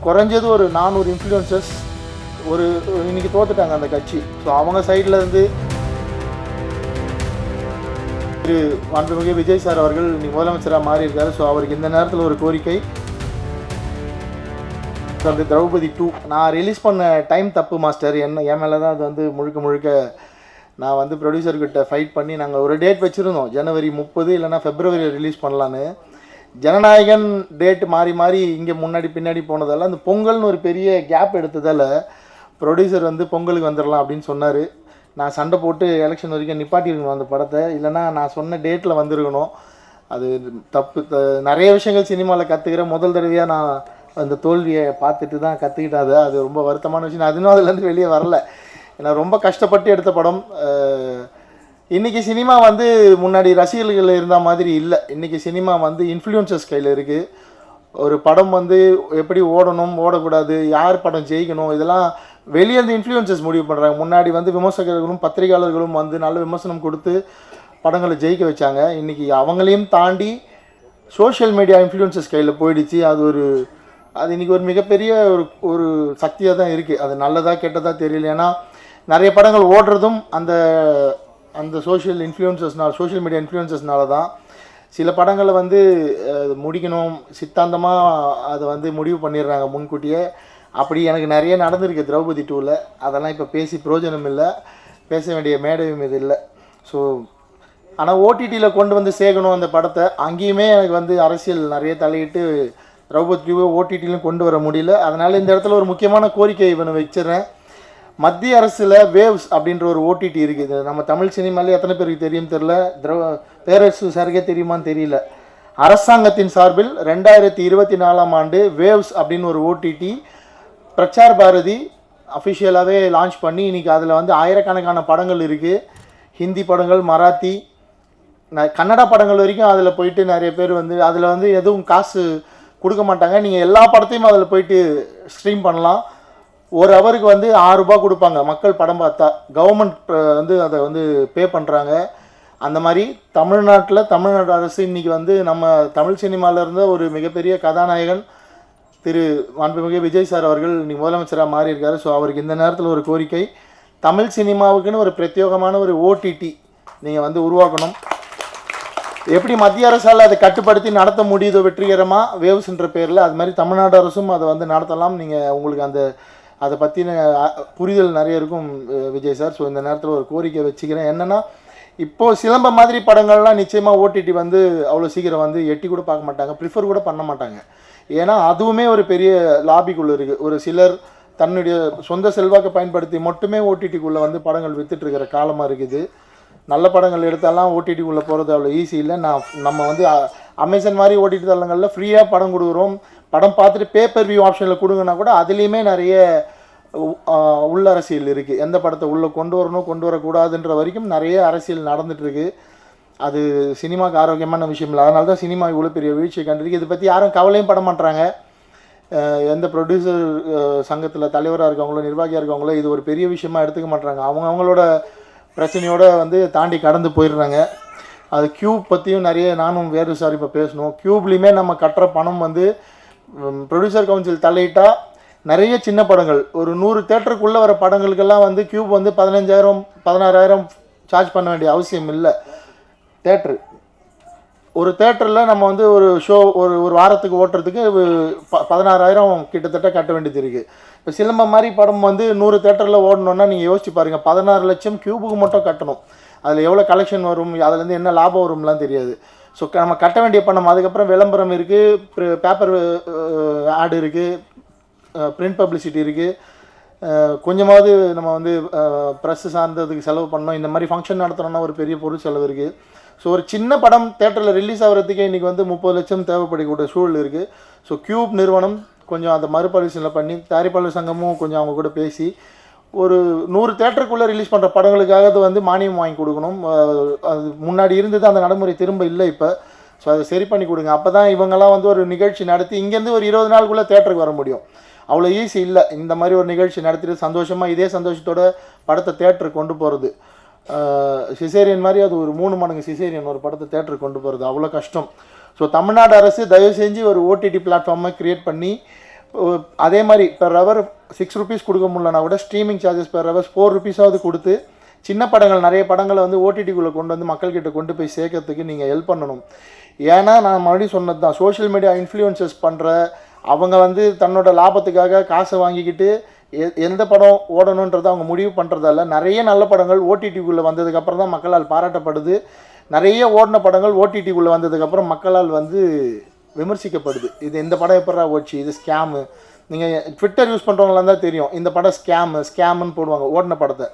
குறைஞ்சது ஒரு 400 இன்ஃப்ளூயன்சர்ஸ் ஒரு இன்றைக்கி தோத்துட்டாங்க அந்த கட்சி. ஸோ அவங்க சைடில் இருந்து திரு மாண்புமிகு விஜய் சார் அவர்கள் இன்னைக்கு முதலமைச்சராக மாறி இருக்காரு. ஸோ அவருக்கு இந்த நேரத்தில் ஒரு கோரிக்கை, அந்த திரௌபதி 2 நான் ரிலீஸ் பண்ண டைம் தப்பு மாஸ்டர், என் மேலே தான் அது வந்து முழுக்க நான் வந்து ப்ரொடியூசர்கிட்ட ஃபைட் பண்ணி நாங்கள் ஒரு டேட் வச்சுருந்தோம், ஜனவரி 30 இல்லைனா ஃபெப்ரவரி ரிலீஸ் பண்ணலான்னு. ஜனநாயகன் டேட் மாறி இங்கே முன்னாடி பின்னாடி போனதால் அந்த பொங்கல்னு ஒரு பெரிய கேப் எடுத்ததால் ப்ரொடியூசர் வந்து பொங்கலுக்கு வந்துடலாம் அப்படின்னு சொன்னார். நான் சண்டை போட்டு எலெக்ஷன் வரைக்கும் நிப்பாட்டியிருக்கணும் அந்த படத்தை, இல்லைனா நான் சொன்ன டேட்டில் வந்துருக்கணும். அது தப்பு. நிறைய விஷயங்கள் சினிமாவில் கற்றுக்கிறேன். முதல் தடவையாக நான் அந்த தோல்வியை பார்த்துட்டு தான் கற்றுக்கிட்டாது. அது ரொம்ப வருத்தமான விஷயம். நான் இன்னும் அதுலேருந்து வெளியே வரல. ஏன்னா ரொம்ப கஷ்டப்பட்டு எடுத்த படம். இன்றைக்கி சினிமா வந்து முன்னாடி ரசிகர்கள் இருந்த மாதிரி இல்லை. இன்றைக்கி சினிமா வந்து இன்ஃப்ளூயன்சர்ஸ் கையில் இருக்குது. ஒரு படம் வந்து எப்படி ஓடணும், ஓடக்கூடாது, யார் படம் ஜெயிக்கணும், இதெல்லாம் வெளியே இருந்து இன்ஃப்ளூயன்சர்ஸ் முடிவு பண்ணுறாங்க. முன்னாடி வந்து விமர்சகர்களும் பத்திரிகையாளர்களும் வந்து நல்ல விமர்சனம் கொடுத்து படங்களை ஜெயிக்க வச்சாங்க. இன்றைக்கி அவங்களையும் தாண்டி சோஷியல் மீடியா இன்ஃப்ளூயன்சர்ஸ் கையில் போயிடுச்சு. அது இன்றைக்கி ஒரு மிகப்பெரிய ஒரு சக்தியாக தான் இருக்குது. அது நல்லதாக கெட்டதாக தெரியல. ஏன்னா நிறைய படங்கள் ஓடுறதும் அந்த சோஷியல் மீடியா இன்ஃப்ளூயன்சர்ஸ்னால தான். சில படங்களை வந்து முடிக்கணும் சித்தாந்தமாக அதை வந்து முடிவு பண்ணிடுறாங்க முன்கூட்டியே. அப்படி எனக்கு நிறைய நடந்திருக்கு திரௌபதி 2ல். அதெல்லாம் இப்போ பேசி பிரயோஜனம் இல்லை, பேச வேண்டிய மேடையும் இது இல்லை. ஸோ ஆனால் ஓடிடியில் கொண்டு வந்து சேர்க்கணும் அந்த படத்தை. அங்கேயுமே எனக்கு வந்து அரசியல் நிறைய தலையிட்டு திரௌபதி 2 ஓடிடியிலும் கொண்டு வர முடியல. அதனால் இந்த இடத்துல ஒரு முக்கியமான கோரிக்கை இவனை வச்சிடறேன். மத்திய அரசில் வேவ்ஸ் அப்படின்ற ஒரு ஓடிடி இருக்குது. நம்ம தமிழ் சினிமாலே எத்தனை பேருக்கு தெரியும் தெரில, பேரரசு சாருக்கே தெரியுமான்னு தெரியல. அரசாங்கத்தின் சார்பில் 2024ஆம் ஆண்டு வேவ்ஸ் அப்படின்னு ஒரு ஓடிடி பிரச்சார் பாரதி அஃபிஷியலாகவே லான்ச் பண்ணி இன்றைக்கி அதில் வந்து ஆயிரக்கணக்கான படங்கள் இருக்குது. ஹிந்தி படங்கள், மராத்தி, கன்னடா படங்கள் வரைக்கும் அதில் போயிட்டு நிறைய பேர் வந்து அதில் வந்து எதுவும் காசு கொடுக்க மாட்டாங்க. நீங்கள் எல்லா படத்தையும் அதில் போயிட்டு ஸ்ட்ரீம் பண்ணலாம். ஒரு ஹவருக்கு வந்து 6 ரூபாய் கொடுப்பாங்க மக்கள் படம் பார்த்தா. கவர்மெண்ட் வந்து அதை வந்து பே பண்ணுறாங்க. அந்த மாதிரி தமிழ்நாடு அரசு இன்றைக்கி வந்து நம்ம தமிழ் சினிமாவில் இருந்த ஒரு மிகப்பெரிய கதாநாயகன் திரு மாண்புமிகு விஜய் சார் அவர்கள் இன்றைக்கி முதலமைச்சராக மாறி இருக்காரு. ஸோ அவருக்கு இந்த நேரத்தில் ஒரு கோரிக்கை, தமிழ் சினிமாவுக்குன்னு ஒரு பிரத்யேகமான ஒரு ஓடிடி நீங்கள் வந்து உருவாக்கணும். எப்படி மத்திய அரசால் அதை கட்டுப்படுத்தி நடத்த முடியுதோ வெற்றிகரமாக வேவ்ஸ்ன்ற பேரில், அது மாதிரி தமிழ்நாடு அரசும் அதை வந்து நடத்தலாம். நீங்கள் உங்களுக்கு அதை பற்றின புரிதல் நிறைய இருக்கும் விஜய் சார். ஸோ இந்த நேரத்தில் ஒரு கோரிக்கை வச்சுக்கிறேன். என்னென்னா, இப்போது சிலம்பம் மாதிரி படங்கள்லாம் நிச்சயமாக ஓடிடி வந்து அவ்வளோ சீக்கிரம் வந்து எட்டி கூட பார்க்க மாட்டாங்க, ப்ரிஃபர் கூட பண்ண மாட்டாங்க. ஏன்னா அதுவுமே ஒரு பெரிய லாபிக்குள்ளே இருக்குது. ஒரு சிலர் தன்னுடைய சொந்த செல்வாக்கை பயன்படுத்தி மட்டுமே ஓடிடிக்குள்ளே வந்து படங்கள் விற்றுட்ருக்கிற காலமாக இருக்குது. நல்ல படங்கள் எடுத்தாலாம் ஓடிடிக்குள்ளே போகிறது அவ்வளோ ஈஸி இல்லை. நம்ம வந்து அமேசான் மாதிரி ஓடிடி தளங்களில் ஃப்ரீயாக படம் கொடுக்குறோம். படம் பார்த்துட்டு பேப்பர் வியூ ஆப்ஷனில் கொடுங்கன்னா கூட அதுலேயுமே நிறைய உள்ள அரசியல் இருக்குது. எந்த படத்தை உள்ளே கொண்டு வரணும் கொண்டு வரக்கூடாதுன்ற வரைக்கும் நிறைய அரசியல் நடந்துகிட்ருக்கு. அது சினிமாவுக்கு ஆரோக்கியமான விஷயம் இல்லை. அதனால தான் சினிமா இவ்வளோ பெரிய வீழ்ச்சியை கண்டிருக்கு. இதை பற்றி யாரும் கவலையும் பட மாட்டாங்க. எந்த ப்ரொடியூசர் சங்கத்தில் தலைவராக இருக்கவங்களோ நிர்வாகியாக இருக்கவங்களோ இது ஒரு பெரிய விஷயமாக எடுத்துக்க மாட்டாங்க. அவங்களோட பிரச்சனையோடு வந்து தாண்டி கடந்து போயிடுறாங்க. அது கியூப் பற்றியும் நிறைய நானும் வேறு சார் இப்போ பேசணும். கியூப்லேயுமே நம்ம கட்டுற பணம் வந்து ப்ரொடியூசர் கவுன்சில் தலையிட்டால் நிறைய சின்ன படங்கள் ஒரு 100 தேட்டருக்குள்ளே வர படங்களுக்கெல்லாம் வந்து கியூப் வந்து 15,000 16,000 சார்ஜ் பண்ண வேண்டிய அவசியம் இல்லை. ஒரு தேட்டரில் நம்ம வந்து ஒரு ஷோ ஒரு வாரத்துக்கு ஓட்டுறதுக்கு 16,000 கிட்டத்தட்ட கட்ட வேண்டியது இருக்குது. இப்போ சிலம்பம் மாதிரி படம் வந்து 100 தேட்டரில் ஓடணுன்னா நீங்கள் யோசிச்சு பாருங்கள், 16 லட்சம் கியூபுக்கு மட்டும் கட்டணும். அதில் எவ்வளோ கலெக்ஷன் வரும், அதுலேருந்து என்ன லாபம் வரும்லாம் தெரியாது. ஸோ நம்ம கட்ட வேண்டிய பணம், அதுக்கப்புறம் விளம்பரம் இருக்குது, பேப்பர் ஆடு இருக்குது, பிரிண்ட் பப்ளிசிட்டி இருக்குது, கொஞ்சமாவது நம்ம வந்து ப்ரெஸ்ஸு சார்ந்ததுக்கு செலவு பண்ணோம். இந்த மாதிரி ஃபங்க்ஷன் நடத்துகிறோன்னா ஒரு பெரிய பொருள் செலவு இருக்குது. ஸோ ஒரு சின்ன படம் தேட்டரில் ரிலீஸ் ஆகிறதுக்கே இன்றைக்கி வந்து 30 லட்சம் தேவைப்படக்கூடிய சூழல் இருக்குது. ஸோ கியூப் நிறுவனம் கொஞ்சம் அந்த மறுபரிசீலனை பண்ணி தயாரிப்பாளர் சங்கமும் கொஞ்சம் அவங்க கூட பேசி ஒரு 100 தேட்டருக்குள்ளே ரிலீஸ் பண்ணுற படங்களுக்காக அது வந்து மானியம் வாங்கி கொடுக்கணும். அது முன்னாடி இருந்தது, அந்த நடைமுறை திரும்ப இல்லை இப்போ. ஸோ அதை சரி பண்ணி கொடுங்க. அப்போ தான் இவங்கெல்லாம் வந்து ஒரு நிகழ்ச்சி நடத்தி இங்கேருந்து ஒரு 20 நாளுக்குள்ளே தேட்டருக்கு வர முடியும். அவ்வளோ ஈஸி இல்லை. இந்த மாதிரி ஒரு நிகழ்ச்சி நடத்திட்டு சந்தோஷமாக இதே சந்தோஷத்தோட படத்தை தேட்டருக்கு கொண்டு போகிறது. சிசேரியன் மாதிரி அது ஒரு 3 மடங்கு சிசேரியன் ஒரு படத்தை தேட்டருக்கு கொண்டு போகிறது அவ்வளோ கஷ்டம். ஸோ தமிழ்நாடு அரசு தயவு செஞ்சு ஒரு ஓடிடி பிளாட்ஃபார்மை க்ரியேட் பண்ணி அதே மாதிரி பெர் ஹவர் 6 rupees கொடுக்க முடியலனா கூட streaming charges per hours 4 rupees கொடுத்து சின்ன படங்கள் நிறைய படங்களை வந்து ஓடிடிக்குள்ளே கொண்டு வந்து மக்கள்கிட்ட கொண்டு போய் சேர்க்கறதுக்கு நீங்கள் ஹெல்ப் பண்ணணும். ஏன்னா நான் மறுபடியும் சொன்னது தான், சோஷியல் மீடியா இன்ஃப்ளூயன்சஸ் பண்ணுற அவங்க வந்து தன்னோட லாபத்துக்காக காசை வாங்கிக்கிட்டு எந்த படம் ஓடணுன்றதை அவங்க முடிவு பண்ணுறதால நிறைய நல்ல படங்கள் ஓடிடிக்குள்ளே வந்ததுக்கப்புறம் தான் மக்களால் பாராட்டப்படுது. நிறைய ஓடின படங்கள் ஓடிடிக்குள்ளே வந்ததுக்கப்புறம் மக்களால் வந்து விமர்சிக்கப்படுது. இது இந்த படம் எப்படா ஓடிச்சு, இது ஸ்கேமு. நீங்கள் ட்விட்டர் யூஸ் பண்ணுறவங்களாம் தான் தெரியும், இந்த படம் ஸ்கேமுன்னு போடுவாங்க ஓடின படத்தை.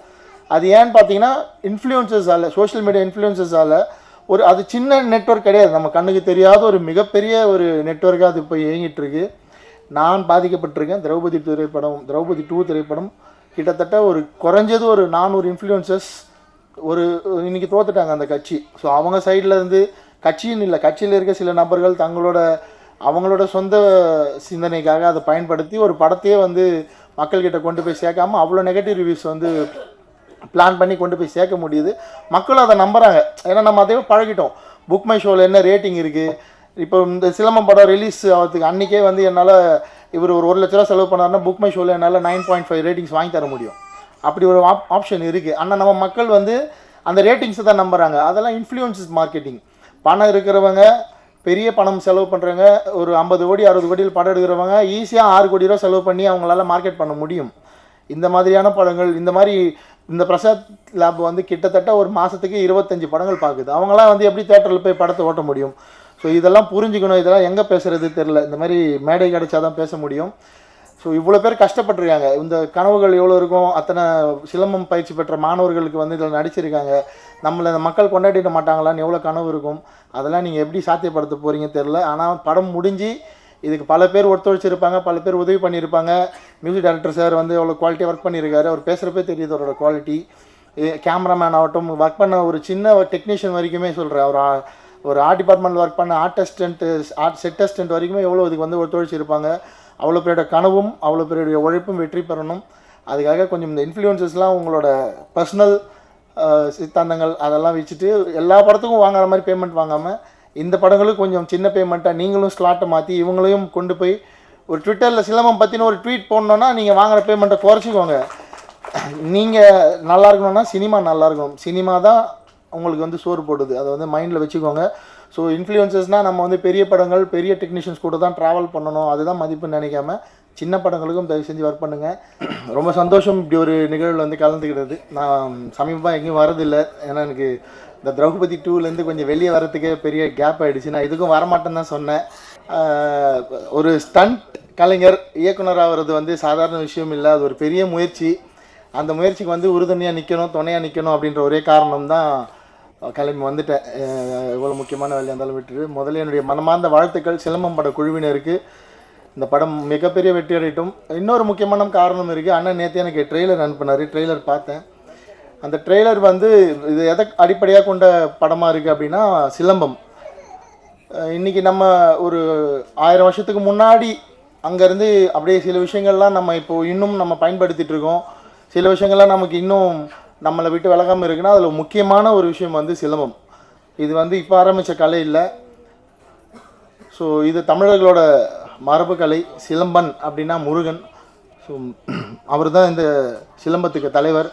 அது ஏன்னு பார்த்தீங்கன்னா இன்ஃப்ளூயன்சஸால், சோஷியல் மீடியா இன்ஃப்ளூயன்சஸால் அது சின்ன நெட்வொர்க் கிடையாது, நம்ம கண்ணுக்கு தெரியாத ஒரு மிகப்பெரிய ஒரு நெட்வொர்க்காக அது இப்போ இயங்கிட்டுருக்கு. நான் பாதிக்கப்பட்டிருக்கேன். திரௌபதி 2 திரைப்படம் கிட்டத்தட்ட ஒரு குறைஞ்சது ஒரு 400 இன்ஃப்ளூயன்சஸ் இன்றைக்கி தோத்துட்டாங்க அந்த கட்சி. ஸோ அவங்க சைடில் இருந்து கட்சின்னு இல்லை, கட்சியில் இருக்க சில நபர்கள் அவங்களோட சொந்த சிந்தனைக்காக அதை பயன்படுத்தி ஒரு படத்தையே வந்து மக்கள்கிட்ட கொண்டு போய் சேர்க்காமல் அவ்வளோ நெகட்டிவ் ரிவ்யூஸ் வந்து பிளான் பண்ணி கொண்டு போய் சேர்க்க முடியுது. மக்களும் அதை நம்புகிறாங்க. ஏன்னா நம்ம அதே பழகிட்டோம். புக் மை ஷோவில் என்ன ரேட்டிங் இருக்குது. இப்போ இந்த சிலம்பம் படம் ரிலீஸ் ஆகிறதுக்கு அன்றைக்கே வந்து என்னால் இவர் ஒரு 1 லட்ச ரூபா செலவு பண்ணாருன்னா புக் மை ஷோவில் என்னால் 9.5 ரேட்டிங்ஸ் வாங்கி தர முடியும். அப்படி ஒரு ஆப்ஷன் இருக்குது. ஆனால் நம்ம மக்கள் வந்து அந்த ரேட்டிங்ஸை தான் நம்புகிறாங்க. அதெல்லாம் இன்ஃப்ளூயன்சஸ் மார்க்கெட்டிங். பணம் இருக்கிறவங்க, பெரிய பணம் செலவு பண்ணுறவங்க, ஒரு 50 கோடி 60 கோடியில் படம் எடுக்கிறவங்க ஈஸியாக 6 கோடி ரூபா செலவு பண்ணி அவங்களால மார்க்கெட் பண்ண முடியும். இந்த மாதிரியான படங்கள், இந்த பிரசாத் லேப் வந்து கிட்டத்தட்ட ஒரு மாதத்துக்கு 25 படங்கள் பார்க்குது. அவங்களாம் வந்து எப்படி தேட்டரில் போய் படத்தை ஓட்ட முடியும்? ஸோ இதெல்லாம் புரிஞ்சுக்கணும். இதெல்லாம் எங்கே பேசுகிறது தெரில. இந்த மாதிரி மேடை கிடைச்சா தான் பேச முடியும். ஸோ இவ்வளோ பேர் கஷ்டப்பட்டுருக்காங்க. இந்த கனவுகள் எவ்வளோ இருக்கும். அத்தனை சிலம்பம் பயிற்சி பெற்ற மாணவர்களுக்கு வந்து இதில் நடிச்சிருக்காங்க. நம்மளை இந்த மக்கள் கொண்டாடிட மாட்டாங்களான்னு எவ்வளோ கனவு இருக்கும். அதெல்லாம் நீங்கள் எப்படி சாத்தியப்படுத்த போகிறீங்க தெரில. ஆனால் படம் முடிஞ்சு இதுக்கு பல பேர் ஒத்துழைச்சிருப்பாங்க, பல பேர் உதவி பண்ணியிருப்பாங்க. மியூசிக் டைரக்டர் சார் வந்து எவ்வளோ குவாலிட்டியாக ஒர்க் பண்ணியிருக்காரு. அவர் பேசுகிறப்பே தெரியுது அவரோட குவாலிட்டி. கேமராமேன் ஆகட்டும், ஒர்க் பண்ண ஒரு சின்ன டெக்னீஷியன் வரைக்குமே சொல்கிறேன். ஒரு ஆர்ட் டிபார்ட்மெண்ட் ஒர்க் பண்ண ஆர்ட் செட் அசிஸ்டன்ட் வரைக்குமே எவ்வளோ இதுக்கு வந்து ஒத்துழைச்சிருப்பாங்க. அவ்வளோ பேரோட கனவும் அவ்வளோ பேருடைய உழைப்பும் வெற்றி பெறணும். அதுக்காக கொஞ்சம் இந்த இன்ஃப்ளூயன்சஸ்லாம் உங்களோட பர்சனல் சித்தாந்தங்கள் அதெல்லாம் வச்சுட்டு எல்லா படத்துக்கும் வாங்குற மாதிரி பேமெண்ட் வாங்காமல் இந்த படங்களுக்கு கொஞ்சம் சின்ன பேமெண்ட்டாக நீங்களும் ஸ்லாட்டை மாற்றி இவங்களையும் கொண்டு போய் ஒரு ட்விட்டரில் சிலம்பம் பற்றின ஒரு ட்வீட் போடணுன்னா நீங்கள் வாங்குகிற பேமெண்ட்டை குறைச்சிக்கோங்க. நீங்கள் நல்லா இருக்கணும்னா சினிமா நல்லா இருக்கணும். சினிமா தான் உங்களுக்கு வந்து சோறு போடுது. அதை வந்து மைண்டில் வச்சுக்கோங்க. ஸோ இன்ஃப்ளூயன்சஸ்னால் நம்ம வந்து பெரிய படங்கள், பெரிய டெக்னீஷியன்ஸ் கூட தான் ட்ராவல் பண்ணணும், அதுதான் மதிப்புன்னு நினைக்காம சின்ன படங்களுக்கும் தயவு செஞ்சு ஒர்க் பண்ணுங்கள். ரொம்ப சந்தோஷம் இப்படி ஒரு நிகழ்வில் வந்து கலந்துக்கிட்டது. நான் சமீபமாக எங்கேயும் வரதில்லை. ஏன்னா எனக்கு இந்த திரௌபதி 2லேருந்து கொஞ்சம் வெளியே வரத்துக்கே பெரிய கேப் ஆகிடுச்சு. நான் இதுக்கும் வரமாட்டேன்னு தான் சொன்னேன். ஒரு ஸ்டண்ட் கலைஞர் இயக்குனர் ஆகிறது வந்து சாதாரண விஷயம் இல்லை. அது ஒரு பெரிய முயற்சி. அந்த முயற்சிக்கு வந்து உறுதுணையாக நிற்கணும், துணையாக நிற்கணும் அப்படின்ற ஒரே காரணம் தான் கிளம்பி வந்துட்டேன். எவ்வளோ முக்கியமான வேலையாக இருந்தாலும் விட்டுரு. முதல்ல என்னுடைய மனமார்ந்த வாழ்த்துக்கள் சிலம்பம் பட குழுவினருக்கு. இந்த படம் மிகப்பெரிய வெற்றி அடையட்டும். இன்னொரு முக்கியமான காரணம் இருக்குது. அண்ணன் நேற்று எனக்கு ட்ரெய்லர் அனுப்பினார். ட்ரெய்லர் பார்த்தேன். அந்த ட்ரெய்லர் வந்து இது எதை அடிப்படையாக கொண்ட படமாக இருக்குது அப்படின்னா சிலம்பம். இன்றைக்கி நம்ம ஒரு 1000 வருஷத்துக்கு முன்னாடி அங்கேருந்து அப்படியே சில விஷயங்கள்லாம் நம்ம இப்போது இன்னும் நம்ம பயன்படுத்திகிட்டு இருக்கோம். சில விஷயங்கள்லாம் நமக்கு இன்னும் நம்மளை விட்டு விலகாமல் இருக்குன்னா அதில் முக்கியமான ஒரு விஷயம் வந்து சிலம்பம். இது வந்து இப்போ ஆரம்பித்த கலை இல்லை. ஸோ இது தமிழர்களோட மரபு கலை. சிலம்பன் அப்படின்னா முருகன். ஸோ அவர் தான் இந்த சிலம்பத்துக்கு தலைவர்.